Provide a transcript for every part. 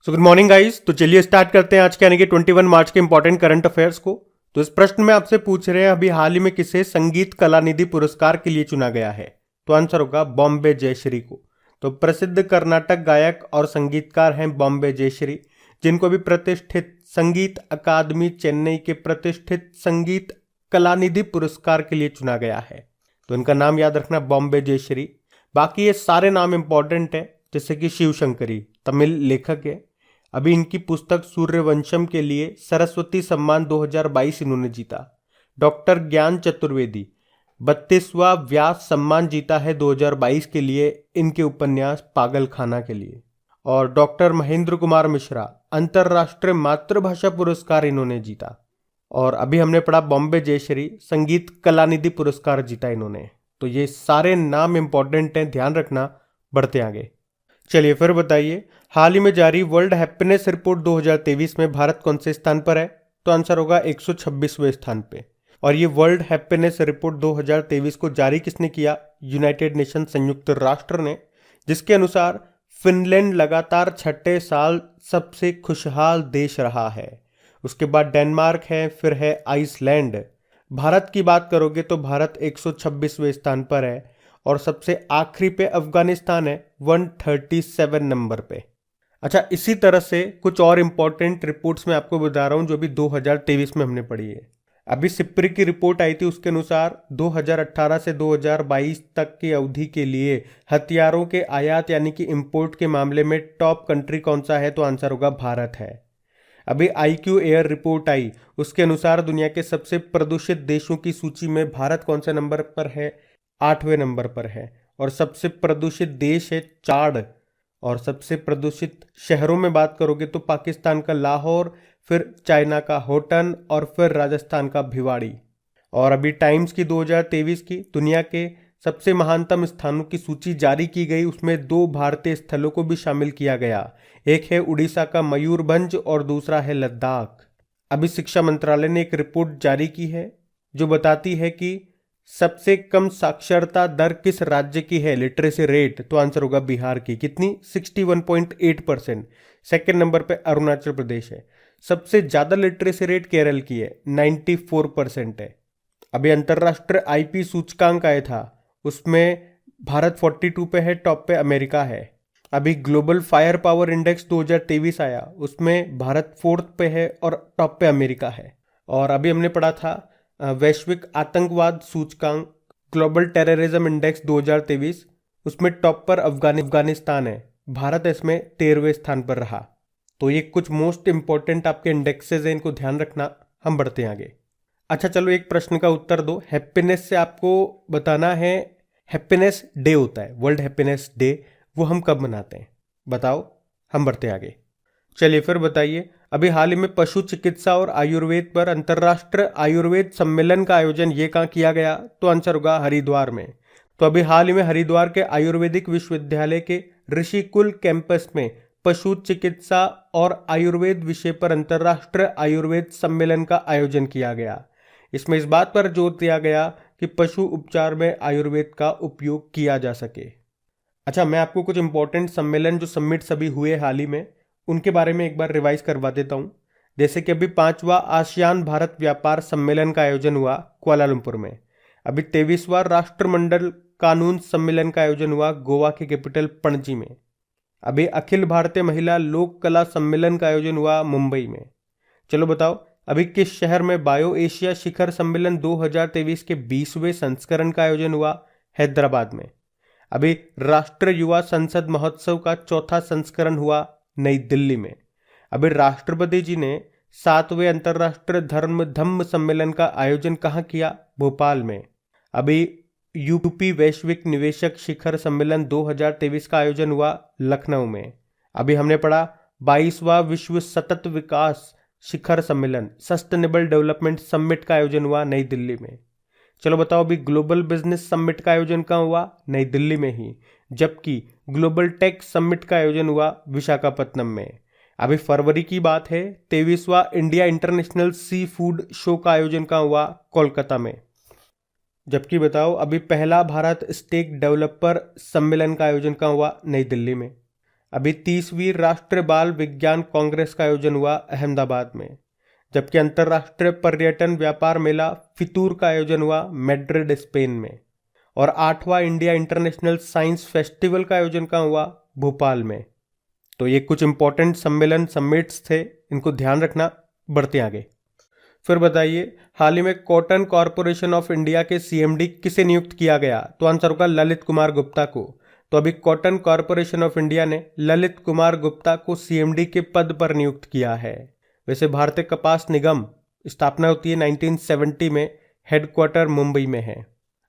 So good morning guys. तो चलिए start करते हैं आज के यानी कि 21 मार्च के इंपॉर्टेंट करंट अफेयर्स को। तो इस प्रश्न में आपसे पूछ रहे हैं अभी हाल ही में किसे संगीत कलानिधि पुरस्कार के लिए चुना गया है। तो आंसर होगा बॉम्बे जयश्री को। तो प्रसिद्ध कर्नाटक गायक और संगीतकार हैं बॉम्बे जयश्री, जिनको भी प्रतिष्ठित संगीत अकादमी चेन्नई के प्रतिष्ठित संगीत कलानिधि पुरस्कार के लिए चुना गया है। तो इनका नाम याद रखना, बॉम्बे जयश्री। बाकी ये सारे नाम इंपॉर्टेंट है, जैसे कि शिव शंकरी तमिल लेखक है। अभी इनकी पुस्तक सूर्यवंशम के लिए सरस्वती सम्मान 2022 इन्होंने जीता। डॉक्टर ज्ञान चतुर्वेदी 32वां व्यास सम्मान जीता है 2022 के लिए इनके उपन्यास पागलखाना के लिए। और डॉक्टर महेंद्र कुमार मिश्रा अंतर्राष्ट्रीय मातृभाषा पुरस्कार इन्होंने जीता। और अभी हमने पढ़ा बॉम्बे जयश्री संगीत कलानिधि पुरस्कार जीता इन्होंने। तो ये सारे नाम इंपॉर्टेंट हैं, ध्यान रखना। बढ़ते आगे। चलिए फिर बताइए, हाल ही में जारी वर्ल्ड हैप्पीनेस रिपोर्ट 2023 में भारत कौन से स्थान पर है। तो आंसर होगा 126वें स्थान पे। और ये वर्ल्ड हैप्पीनेस रिपोर्ट 2023 को जारी किसने किया? यूनाइटेड नेशन संयुक्त राष्ट्र ने, जिसके अनुसार फिनलैंड लगातार छठे साल सबसे खुशहाल देश रहा है। उसके बाद डेनमार्क है, फिर है आइसलैंड। भारत की बात करोगे तो भारत 126वें स्थान पर है। और सबसे आखिरी पे अफगानिस्तान है 137 नंबर पे। अच्छा, इसी तरह से कुछ और इंपॉर्टेंट रिपोर्ट्स मैं आपको बता रहा हूं जो भी 2023 में हमने पढ़ी है। अभी सिप्री की रिपोर्ट आई थी, उसके अनुसार 2018 से 2022 तक की अवधि के लिए हथियारों के आयात यानी कि इंपोर्ट के मामले में टॉप कंट्री कौन सा है। तो आंसर होगा भारत है। अभी IQ एयर रिपोर्ट आई, उसके अनुसार दुनिया के सबसे प्रदूषित देशों की सूची में भारत कौन से नंबर पर है? 8वें नंबर पर है। और सबसे प्रदूषित देश है चाड। और सबसे प्रदूषित शहरों में बात करोगे तो पाकिस्तान का लाहौर, फिर चाइना का होटन और फिर राजस्थान का भिवाड़ी। और अभी टाइम्स की 2023 की दुनिया के सबसे महानतम स्थानों की सूची जारी की गई, उसमें 2 भारतीय स्थलों को भी शामिल किया गया। एक है उड़ीसा का मयूरभंज और दूसरा है लद्दाख। अभी शिक्षा मंत्रालय ने एक रिपोर्ट जारी की है जो बताती है कि सबसे कम साक्षरता दर किस राज्य की है, लिटरेसी रेट। तो आंसर होगा बिहार की। कितनी? 61.8%। सेकेंड नंबर पे अरुणाचल प्रदेश है। सबसे ज्यादा लिटरेसी रेट केरल की है, 94% है। अभी अंतरराष्ट्रीय IP सूचकांक आया था, उसमें भारत 42 पे है, टॉप पे अमेरिका है। अभी ग्लोबल फायर पावर इंडेक्स 2023 आया, उसमें भारत 4th पे है और टॉप पे अमेरिका है। और अभी हमने पढ़ा था वैश्विक आतंकवाद सूचकांक ग्लोबल टेररिज्म इंडेक्स 2023, उसमें टॉप पर अफगानिस्तान है। भारत इसमें 13वें स्थान पर रहा। तो ये कुछ मोस्ट इंपॉर्टेंट आपके इंडेक्सेस हैं, इनको ध्यान रखना। हम बढ़ते हैं आगे। अच्छा चलो, एक प्रश्न का उत्तर दो। हैप्पीनेस से आपको बताना है, हैप्पीनेस डे होता है, वर्ल्ड हैप्पीनेस डे, वो हम कब मनाते हैं बताओ। हम बढ़ते हैं आगे। चलिए फिर बताइए, अभी हाल ही में पशु चिकित्सा और आयुर्वेद पर अंतर्राष्ट्रीय आयुर्वेद सम्मेलन का आयोजन ये कहाँ किया गया। तो आंसर होगा हरिद्वार में। तो अभी हाल ही में हरिद्वार के आयुर्वेदिक विश्वविद्यालय के ऋषिकुल कैंपस में पशु चिकित्सा और आयुर्वेद विषय पर अंतर्राष्ट्रीय आयुर्वेद सम्मेलन का आयोजन किया गया। इसमें इस बात पर जोर दिया गया कि पशु उपचार में आयुर्वेद का उपयोग किया जा सके। अच्छा, मैं आपको कुछ इंपॉर्टेंट सम्मेलन जो समिट सभी हुए हाल ही में, उनके बारे में एक बार रिवाइज करवा देता हूं। जैसे कि अभी 5वां आसियान भारत व्यापार सम्मेलन का आयोजन हुआ कुआलालंपुर में। अभी 23वां राष्ट्रमंडल कानून सम्मेलन का आयोजन हुआ गोवा के कैपिटल पणजी में। अभी अखिल भारतीय महिला लोक कला सम्मेलन का आयोजन हुआ मुंबई में। चलो बताओ, अभी किस शहर में बायो एशिया शिखर सम्मेलन 2023 के 20वें संस्करण का आयोजन हुआ? हैदराबाद में। अभी राष्ट्रीय युवा संसद महोत्सव का 4था संस्करण हुआ नई दिल्ली में। अभी राष्ट्रपति जी ने 7वें अंतर्राष्ट्रीय धम्म सम्मेलन का आयोजन कहाँ किया? भोपाल में। अभी यूपी वैश्विक निवेशक शिखर सम्मेलन 2023 का आयोजन हुआ लखनऊ में। अभी हमने पढ़ा 22वां विश्व सतत विकास शिखर सम्मेलन सस्टेनेबल डेवलपमेंट समिट का आयोजन हुआ नई दिल्ली में। चलो बताओ, अभी ग्लोबल बिजनेस समिट का आयोजन कहाँ हुआ? नई दिल्ली में ही। जबकि ग्लोबल टेक समिट का आयोजन हुआ विशाखापत्तनम में। अभी फरवरी की बात है, 23वां India international sea food show का आयोजन कहाँ हुआ? कोलकाता में। जबकि बताओ, अभी पहला भारत स्टेक डेवलपर सम्मेलन का आयोजन कहाँ हुआ? नई दिल्ली में। अभी 30वीं राष्ट्रीय बाल विज्ञान कांग्रेस का आयोजन हुआ अहमदाबाद में, जबकि अंतर्राष्ट्रीय पर्यटन व्यापार मेला फितूर का आयोजन हुआ मैड्रिड स्पेन में, और 8वां इंडिया इंटरनेशनल साइंस फेस्टिवल का आयोजन कहाँ हुआ, भोपाल में। तो ये कुछ इंपॉर्टेंट सम्मेलन समिट्स थे, इनको ध्यान रखना। बढ़ते आगे। फिर बताइए, हाल ही में कॉटन कॉरपोरेशन ऑफ इंडिया के सीएमडी किसे नियुक्त किया गया? तो आंसर होगा ललित कुमार गुप्ता को। तो अभी कॉटन कॉरपोरेशन ऑफ इंडिया ने ललित कुमार गुप्ता को सीएमडी के पद पर नियुक्त किया है। वैसे भारतीय कपास निगम स्थापना होती है 1970 में, हेडक्वार्टर मुंबई में है।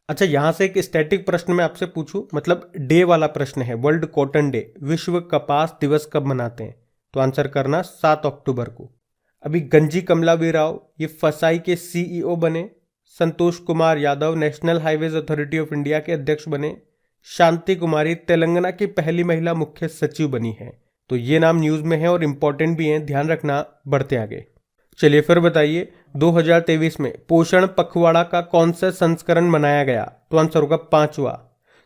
अच्छा, यहां से एक स्टैटिक प्रश्न मैं आपसे पूछूं, मतलब डे वाला प्रश्न है, वर्ल्ड कॉटन डे, विश्व कपास दिवस कब मनाते हैं? तो आंसर करना 7 अक्टूबर को। अभी गंजी कमलावीर राव ये फसाई के सीईओ बने। Santosh Kumar Yadav national highways authority of India के अध्यक्ष बने। शांति कुमारी तेलंगाना की पहली महिला मुख्य सचिव बनी है। तो ये नाम न्यूज में है और इंपॉर्टेंट भी हैं, ध्यान रखना। बढ़ते आगे। चलिए फिर बताइए, 2023 में पोषण पखवाड़ा का कौन सा संस्करण मनाया गया? तो आंसर होगा 5वां।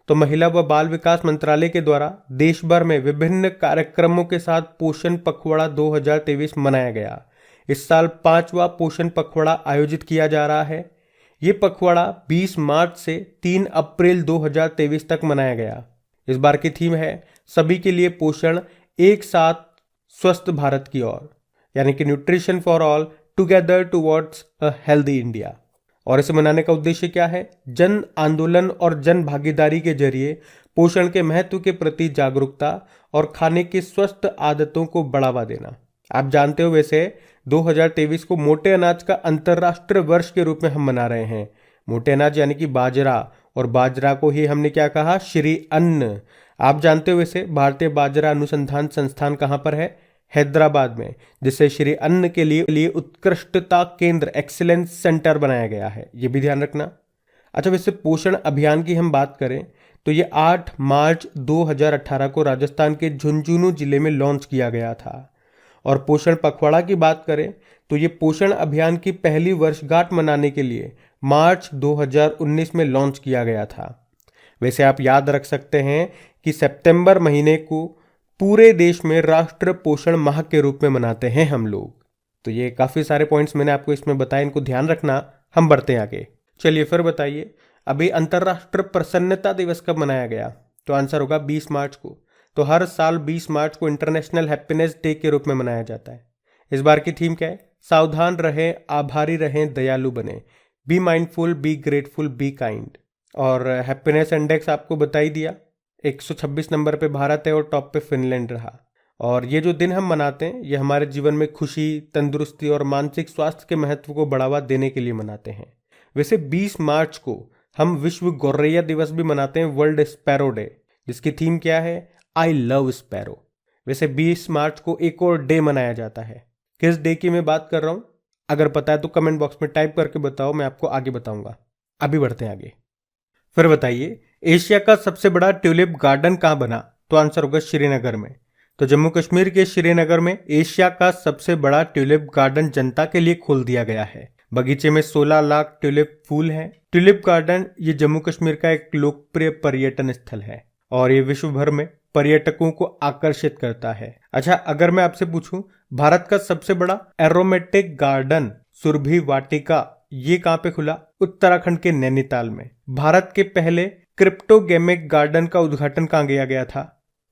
तो महिला व बाल विकास मंत्रालय के द्वारा देश भर में विभिन्न कार्यक्रमों के साथ पोषण पखवाड़ा 2023 मनाया गया। इस साल 5वां पोषण पखवाड़ा आयोजित किया जा रहा है। ये पखवाड़ा 20 मार्च से 3 अप्रैल 2023 तक मनाया गया। इस बार की थीम है सभी के लिए पोषण, एक साथ स्वस्थ भारत की ओर, यानी कि nutrition for all together towards a healthy India. और इसे मनाने का उद्देश्य क्या है? जन आंदोलन और जन भागीदारी के जरिए पोषण के महत्व के प्रति जागरूकता और खाने की स्वस्थ आदतों को बढ़ावा देना। आप जानते हो वैसे 2023 को मोटे अनाज का अंतर्राष्ट्रीय वर्ष के रूप में हम मना रहे हैं। मोटे अनाज यानी कि बाजरा, और बाजरा को ही हमने क्या कहा? श्री अन्न। आप जानते हो वैसे भारतीय बाजरा अनुसंधान संस्थान कहाँ पर है? हैदराबाद में, जिसे श्री अन्न के लिए उत्कृष्टता केंद्र एक्सीलेंस सेंटर बनाया गया है, ये भी ध्यान रखना। अच्छा, वैसे पोषण अभियान की हम बात करें तो ये 8 मार्च 2018 को राजस्थान के झुंझुनू जिले में लॉन्च किया गया था। और पोषण पखवाड़ा की बात करें तो ये पोषण अभियान की पहली वर्षगांठ मनाने के लिए मार्च 2019 में लॉन्च किया गया था। वैसे आप याद रख सकते हैं कि सितंबर महीने को पूरे देश में राष्ट्रीय पोषण माह के रूप में मनाते हैं हम लोग। तो ये काफ़ी सारे पॉइंट्स मैंने आपको इसमें बताए, इनको ध्यान रखना। हम बढ़ते हैं आगे। चलिए फिर बताइए, अभी अंतर्राष्ट्रीय प्रसन्नता दिवस कब मनाया गया? तो आंसर होगा 20 मार्च को। तो हर साल 20 मार्च को इंटरनेशनल हैप्पीनेस डे के रूप में मनाया जाता है। इस बार की थीम क्या है? सावधान रहें, आभारी रहें, दयालु बने, be mindful, be grateful, be kind. और हैप्पीनेस इंडेक्स आपको बता ही दिया, 126 नंबर पे भारत है और टॉप पे फिनलैंड रहा। और ये जो दिन हम मनाते हैं ये हमारे जीवन में खुशी, तंदुरुस्ती और मानसिक स्वास्थ्य के महत्व को बढ़ावा देने के लिए मनाते हैं। वैसे 20 मार्च को हम विश्व गौरैया दिवस भी मनाते हैं, वर्ल्ड स्पैरो डे, जिसकी थीम क्या है? I love sparrow. वैसे 20 मार्च को एक और डे मनाया जाता है। किस डे की मैं बात कर रहा हूँ? अगर पता है तो कमेंट बॉक्स में टाइप करके बताओ, मैं आपको आगे बताऊंगा। अभी बढ़ते हैं आगे। फिर बताइए, एशिया का सबसे बड़ा ट्यूलिप गार्डन कहाँ बना? तो आंसर होगा श्रीनगर में। तो जम्मू कश्मीर के श्रीनगर में एशिया का सबसे बड़ा ट्यूलिप गार्डन जनता के लिए खोल दिया गया है। बगीचे में 16 लाख ट्यूलिप फूल हैं। ट्यूलिप गार्डन ये जम्मू कश्मीर का एक लोकप्रिय पर्यटन स्थल है और ये विश्व भर में पर्यटकों को आकर्षित करता है। अच्छा, अगर मैं आपसे पूछूं भारत का सबसे बड़ा एरोमेटिक गार्डन सुरभि वाटिका ये कहाँ पे खुला? उत्तराखंड के नैनीताल में। भारत के पहले क्रिप्टोगेमिक गार्डन का उद्घाटन कहाँ किया गया था?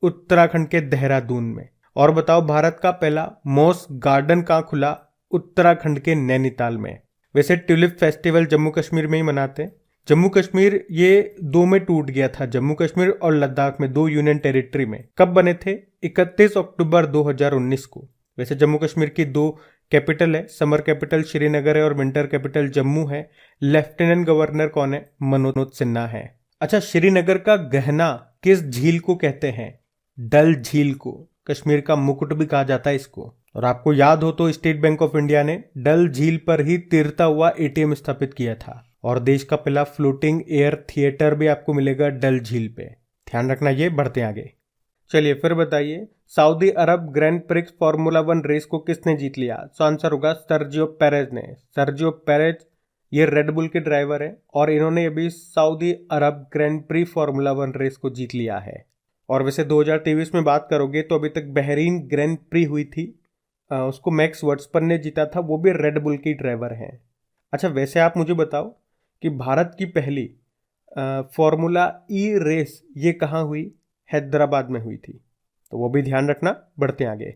उत्तराखंड के देहरादून में। और बताओ भारत का पहला मॉस गार्डन कहाँ खुला? उत्तराखंड के नैनीताल में। वैसे ट्यूलिप फेस्टिवल जम्मू कश्मीर में ही मनाते हैं। जम्मू कश्मीर ये 2 में टूट गया था, जम्मू कश्मीर और लद्दाख में, 2 यूनियन टेरिटरी में। कब बने थे? 31 अक्टूबर 2019 को। वैसे जम्मू कश्मीर की 2 कैपिटल है, समर कैपिटल श्रीनगर है और विंटर कैपिटल जम्मू है। लेफ्टिनेंट गवर्नर कौन है? मनोज सिन्हा है। अच्छा, श्रीनगर का गहना किस झील को कहते हैं? डल झील को। कश्मीर का मुकुट भी कहा जाता है इसको। और आपको याद हो तो स्टेट बैंक ऑफ इंडिया ने डल झील पर ही तैरता हुआ एटीएम स्थापित किया था और देश का पहला फ्लोटिंग एयर थिएटर भी आपको मिलेगा डल झील पे, ध्यान रखना ये। बढ़ते आगे। चलिए फिर बताइए, सऊदी अरब ग्रैंड प्रिक्स फार्मूला 1 रेस को किसने जीत लिया? तो आंसर होगा सर्जियो पेरेज ने। सर्जियो पेरेज ये रेड बुल के ड्राइवर है और इन्होंने अभी सऊदी अरब ग्रैंड प्री फार्मूला 1 रेस को जीत लिया है। और वैसे 2023 में बात करोगे तो अभी तक बहरीन ग्रैंड प्री हुई थी, उसको मैक्स वर्स्टैपेन ने जीता था, वो भी रेड बुल की ड्राइवर हैं। अच्छा, वैसे आप मुझे बताओ कि भारत की पहली फॉर्मूला ई रेस ये कहाँ हुई? हैदराबाद में हुई थी, तो वो भी ध्यान रखना। बढ़ते हैं आगे।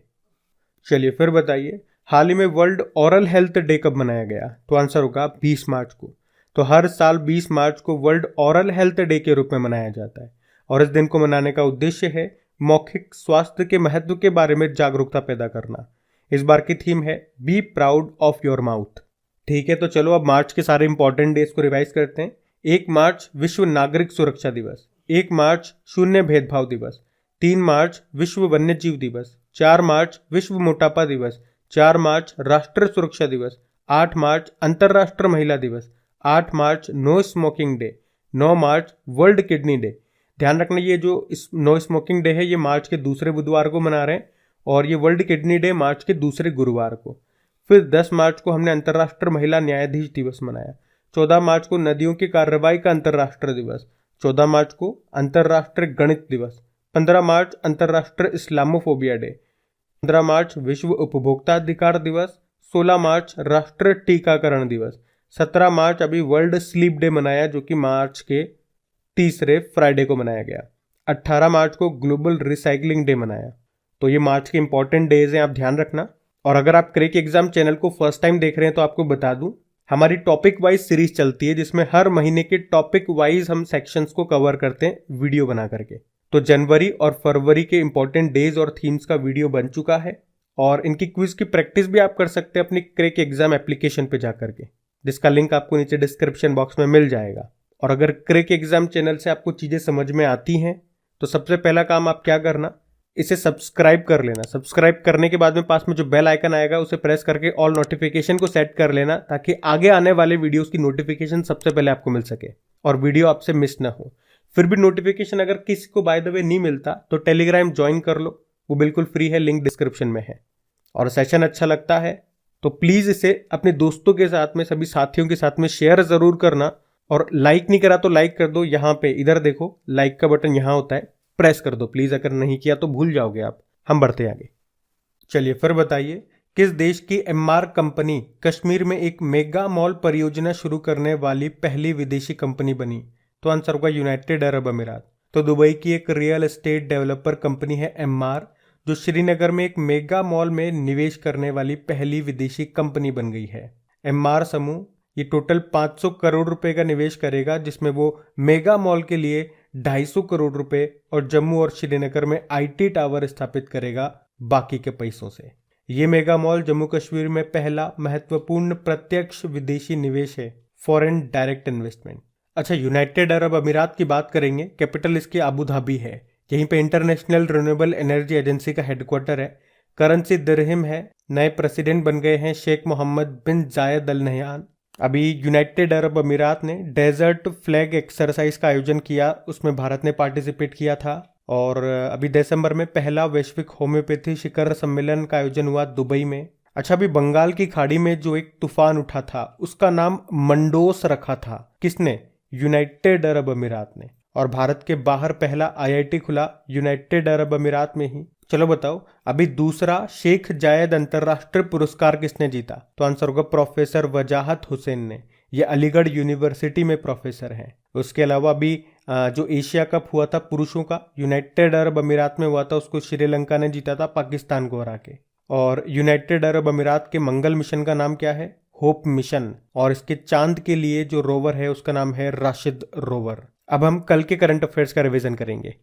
चलिए फिर बताइए, हाल ही में वर्ल्ड ओरल हेल्थ डे कब मनाया गया? तो आंसर होगा 20 मार्च को। तो हर साल 20 मार्च को वर्ल्ड ओरल हेल्थ डे के रूप में मनाया जाता है और इस दिन को मनाने का उद्देश्य है मौखिक स्वास्थ्य के महत्व के बारे में जागरूकता पैदा करना। इस बार की थीम है be proud of your mouth. ठीक है, तो चलो अब मार्च के सारे इंपॉर्टेंट डेज को रिवाइज करते हैं। 1 मार्च विश्व नागरिक सुरक्षा दिवस, 1 मार्च शून्य भेदभाव दिवस, 3 मार्च विश्व वन्य जीव दिवस, 4 मार्च विश्व मोटापा दिवस, 4 मार्च राष्ट्रीय सुरक्षा दिवस, 8 मार्च अंतर्राष्ट्रीय महिला दिवस, 8 मार्च नो स्मोकिंग डे, 9 मार्च वर्ल्ड किडनी डे। ध्यान रखना, ये जो नो स्मोकिंग डे है ये मार्च के दूसरे बुधवार को मना रहे हैं और ये वर्ल्ड किडनी डे मार्च के दूसरे गुरुवार को। फिर 10 मार्च को हमने अंतर्राष्ट्रीय महिला न्यायाधीश दिवस मनाया। 14 मार्च को नदियों की कार्रवाई का अंतर्राष्ट्रीय दिवस। 14 मार्च को अंतर्राष्ट्रीय गणित दिवस। 15 मार्च अंतर्राष्ट्रीय इस्लामोफोबिया डे। 15 मार्च विश्व उपभोक्ता अधिकार दिवस। 16 मार्च राष्ट्रीय टीकाकरण दिवस। 17 मार्च अभी वर्ल्ड स्लीप डे मनाया जो कि मार्च के तीसरे फ्राइडे को मनाया गया। 18 मार्च को ग्लोबल रिसाइकलिंग डे मनाया। तो ये मार्च के इंपॉर्टेंट डेज हैं, आप ध्यान रखना। और अगर आप क्रेक एग्जाम चैनल को फर्स्ट टाइम देख रहे हैं तो आपको बता दूं, हमारी टॉपिक वाइज सीरीज चलती है जिसमें हर महीने के टॉपिक वाइज हम सेक्शंस को कवर करते हैं वीडियो बना करके। तो जनवरी और फरवरी के इंपॉर्टेंट डेज और थीम्स का वीडियो बन चुका है और इनकी क्विज की प्रैक्टिस भी आप कर सकते हैं अपनी क्रेक एग्जाम एप्लीकेशन पे जाकर के, जिसका लिंक आपको नीचे डिस्क्रिप्शन बॉक्स में मिल जाएगा। और अगर क्रेक एग्जाम चैनल से आपको चीजें समझ में आती हैं तो सबसे पहला काम आप क्या करना, इसे सब्सक्राइब कर लेना। सब्सक्राइब करने के बाद में पास में जो बेल आइकन आएगा उसे प्रेस करके ऑल नोटिफिकेशन को सेट कर लेना ताकि आगे आने वाले वीडियोस की नोटिफिकेशन सबसे पहले आपको मिल सके और वीडियो आपसे मिस ना हो। फिर भी नोटिफिकेशन अगर किसी को बाय द वे नहीं मिलता तो टेलीग्राम ज्वाइन कर लो, वो बिल्कुल फ्री है, लिंक डिस्क्रिप्शन में है। और सेशन अच्छा लगता है तो प्लीज इसे अपने दोस्तों के साथ में, सभी साथियों के साथ में शेयर जरूर करना। और लाइक नहीं करा तो लाइक कर दो, यहाँ पे इधर देखो लाइक का बटन यहाँ होता है, प्रेस कर दो प्लीज, अगर नहीं किया तो भूल जाओगे आप। हम बढ़ते आगे। चलिए फिर बताइए, किस देश की एमआर कंपनी कश्मीर में एक मेगा मॉल परियोजना शुरू करने वाली पहली विदेशी कंपनी बनी? तो आंसर होगा यूनाइटेड अरब अमीरात। तो दुबई की एक रियल एस्टेट डेवलपर कंपनी है एमआर, जो श्रीनगर में एक मेगा मॉल में निवेश करने वाली पहली विदेशी कंपनी बन गई है। एमआर समूह ये टोटल 500 करोड़ रुपए का निवेश करेगा, जिसमें वो मेगा मॉल के लिए 250 करोड़ रुपए और जम्मू और श्रीनगर में आईटी टावर स्थापित करेगा बाकी के पैसों से। ये मेगा मॉल जम्मू कश्मीर में पहला महत्वपूर्ण प्रत्यक्ष विदेशी निवेश है, फॉरेन डायरेक्ट इन्वेस्टमेंट। अच्छा, यूनाइटेड अरब अमीरात की बात करेंगे, कैपिटल इसकी अबू धाबी है। यहीं पे इंटरनेशनल रिन्यूएबल एनर्जी एजेंसी का हेडक्वार्टर है। करेंसी दिरहम है। नए प्रेसिडेंट बन गए हैं शेख मोहम्मद बिन जायद अल नहयान। अभी यूनाइटेड अरब अमीरात ने डेजर्ट फ्लैग एक्सरसाइज का आयोजन किया, उसमें भारत ने पार्टिसिपेट किया था। और अभी दिसंबर में पहला वैश्विक होम्योपैथी शिखर सम्मेलन का आयोजन हुआ दुबई में। अच्छा, अभी बंगाल की खाड़ी में जो एक तूफान उठा था उसका नाम मंडोस रखा था। किसने? यूनाइटेड अरब अमीरात ने। और भारत के बाहर पहला आईआईटी खुला यूनाइटेड अरब अमीरात में ही। चलो बताओ, अभी दूसरा शेख जायद अंतरराष्ट्रीय पुरस्कार किसने जीता? तो आंसर होगा प्रोफेसर वजाहत हुसैन ने। ये अलीगढ़ यूनिवर्सिटी में प्रोफेसर हैं। उसके अलावा अभी जो एशिया कप हुआ था पुरुषों का, यूनाइटेड अरब अमीरात में हुआ था, उसको श्रीलंका ने जीता था पाकिस्तान को हरा के। और यूनाइटेड अरब अमीरात के मंगल मिशन का नाम क्या है? Hope mission. और इसके चांद के लिए जो रोवर है उसका नाम है राशिद रोवर। अब हम कल के करंट अफेयर्स का रिवीजन करेंगे।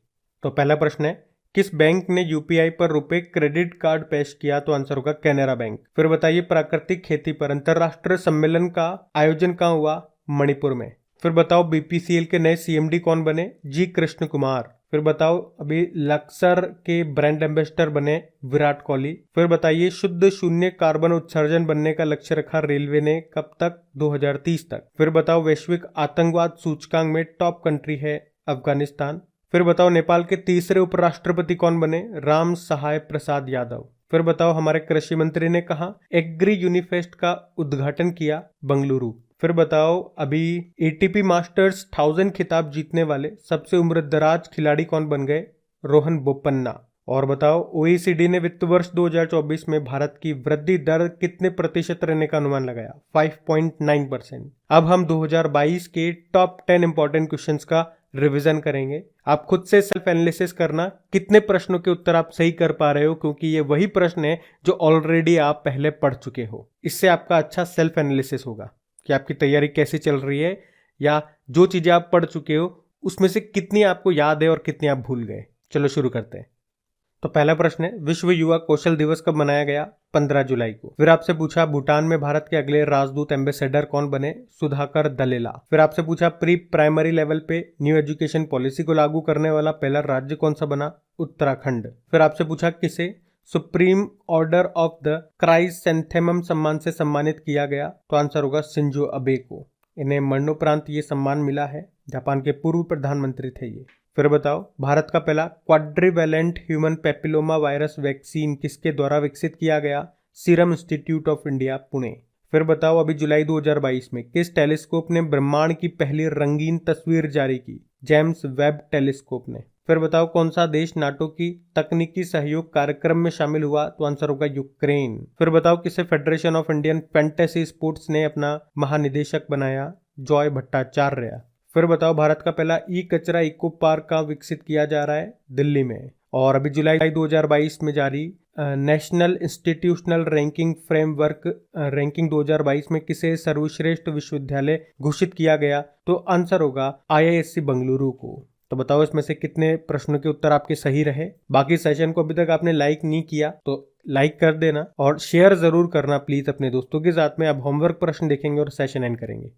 तो पहला प्रश्न है, किस बैंक ने यूपीआई पर रुपए क्रेडिट कार्ड पेश किया? तो आंसर होगा कैनरा बैंक। फिर बताइए, प्राकृतिक खेती पर अंतरराष्ट्रीय सम्मेलन का आयोजन कहाँ हुआ? मणिपुर में। फिर बताओ, बीपीसीएल के नए सीएमडी कौन बने? जी कृष्ण कुमार। फिर बताओ, अभी लक्सर के ब्रांड एम्बेसडर बने विराट कोहली। फिर बताइए, शुद्ध शून्य कार्बन उत्सर्जन बनने का लक्ष्य रखा रेलवे ने, कब तक? 2030 तक। फिर बताओ, वैश्विक आतंकवाद सूचकांक में टॉप कंट्री है अफगानिस्तान। फिर बताओ, नेपाल के तीसरे उपराष्ट्रपति कौन बने? राम सहाय प्रसाद यादव। फिर बताओ, हमारे कृषि मंत्री ने कहा एग्री यूनिफेस्ट का उद्घाटन किया? बंगलुरु। फिर बताओ, अभी एटीपी मास्टर्स 1000 खिताब जीतने वाले सबसे उम्रदराज खिलाड़ी कौन बन गए? रोहन बोपन्ना। और बताओ OECD ने वित्त वर्ष 2024 में भारत की वृद्धि दर कितने प्रतिशत रहने का अनुमान लगाया? 5.9%। अब हम 2022 के टॉप 10 इंपॉर्टेंट क्वेश्चंस का रिवीजन करेंगे। आप खुद से सेल्फ एनालिसिस करना, कितने प्रश्नों के उत्तर आप सही कर पा रहे हो, क्योंकि ये वही प्रश्न है जो ऑलरेडी आप पहले पढ़ चुके हो। इससे आपका अच्छा सेल्फ एनालिसिस होगा कि आपकी तैयारी कैसी चल रही है, या जो चीजें आप पढ़ चुके हो उसमें से कितनी आपको याद है और कितनी आप भूल गए। चलो शुरू करते हैं। तो पहला प्रश्न है, विश्व युवा कौशल दिवस कब मनाया गया? 15 जुलाई को। फिर आपसे पूछा भूटान में भारत के अगले राजदूत एम्बेसडर कौन बने? सुधाकर दलेला। फिर आपसे पूछा प्री प्राइमरी लेवल पे न्यू एजुकेशन पॉलिसी को लागू करने वाला पहला राज्य कौन सा बना? उत्तराखंड। फिर आपसे पूछा किसे supreme order of the chrysanthemum सम्मान से सम्मानित किया गया? तो आंसर होगा शिंजो अबे को। इन्हें मरणोपरांत ये सम्मान मिला है। जापान के पूर्व प्रधानमंत्री थे ये। फिर बताओ भारत का पहला quadrivalent human papilloma virus vaccine किसके द्वारा विकसित किया गया? Serum institute of India, Pune. फिर बताओ अभी जुलाई 2022 में किस टेलीस्कोप ने ब्रह्मांड की पहली रंगीन तस्वीर जारी की? जेम्स वेब टेलीस्कोप ने। फिर बताओ कौन सा देश नाटो की तकनीकी सहयोग कार्यक्रम में शामिल हुआ? तो आंसर होगा यूक्रेन। फिर बताओ किसे federation of Indian fantasy sports ने अपना महानिदेशक बनाया? जॉय भट्टाचार्य। फिर बताओ भारत का पहला ई कचरा इको पार्क कहाँ विकसित किया जा रहा है? दिल्ली में। और अभी जुलाई 2022 में जारी national institutional ranking framework ranking 2022 में किसे सर्वश्रेष्ठ विश्वविद्यालय घोषित किया गया? तो आंसर होगा IISc बेंगलुरु को। तो बताओ इसमें से कितने प्रश्नों के उत्तर आपके सही रहे। बाकी सेशन को अभी तक आपने लाइक नहीं किया तो लाइक कर देना और शेयर जरूर करना प्लीज अपने दोस्तों के साथ में। अब होमवर्क प्रश्न देखेंगे और सेशन एंड करेंगे।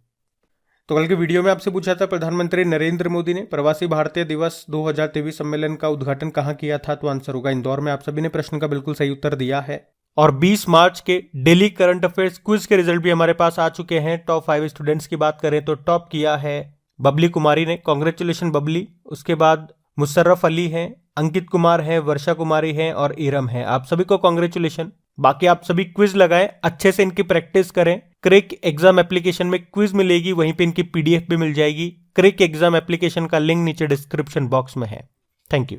तो कल के वीडियो में आपसे पूछा था प्रधानमंत्री नरेंद्र मोदी ने प्रवासी भारतीय दिवस 2023 सम्मेलन का उद्घाटन कहां किया था? तो आंसर होगा इंदौर में। आप सभी ने प्रश्न का बिल्कुल सही उत्तर दिया है। और 20 मार्च के डेली करंट अफेयर्स क्विज के रिजल्ट भी हमारे पास आ चुके हैं। टॉप 5 स्टूडेंट्स की बात करें तो टॉप किया है बबली कुमारी ने, कांग्रेचुलेशन बबली। उसके बाद मुशर्रफ अली हैं, अंकित कुमार है, वर्षा कुमारी है और इरम है। आप सभी को कांग्रेचुलेशन। बाकी आप सभी क्विज लगाएं, अच्छे से इनकी प्रैक्टिस करें। क्रिक एग्जाम एप्लीकेशन में क्विज मिलेगी, वहीं पे इनकी PDF भी मिल जाएगी। क्रिक एग्जाम एप्लीकेशन का लिंक नीचे डिस्क्रिप्शन बॉक्स में है। Thank you.